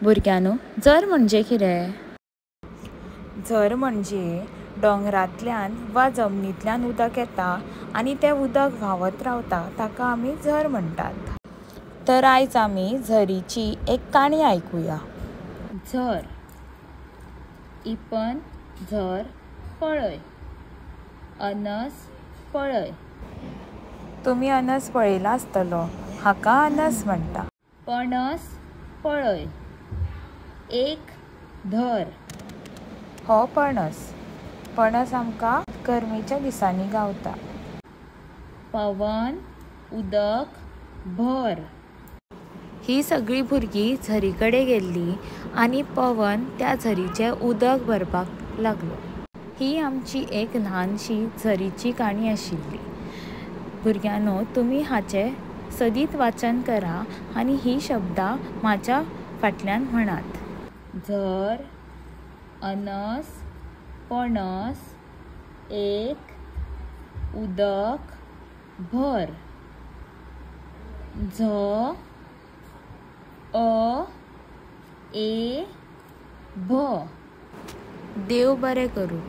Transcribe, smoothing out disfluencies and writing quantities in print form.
भुरग्यांनो, झर म्हणजे कितें? झर म्हणजे डोंगरांतल्यान वा जमनींतल्यान उदक येता आनी तें उदक व्हांवत रावता ताका आमी झर म्हणटात। तर आयज आमी झरीची एक काणी आयकुया। झर इपन झर पळय, अनस पळय। तुमी अनस पळयला आसतलो, हाका अनस म्हणटा। पणस पळय, एक धर। हो पणस। पणस आमकां गरमेच्या दिसांनी गावता। पवन उदक भर। ही सगळीं भुरगीं झरी कडेन गेल्लीं आनी पवन त्या झरीचें उदक भरपाक लागलो। ही आमची एक ल्हानशी झरीची काणी आशिल्ली। भुरग्यांनो, तुमी हाचें सदीत वाचन करा आनी ही शब्दां म्हाज्या फाटल्यान म्हणात। झर, अनस, पणस, एक उदक भर। झ अ ए भ। देव बरें करूं।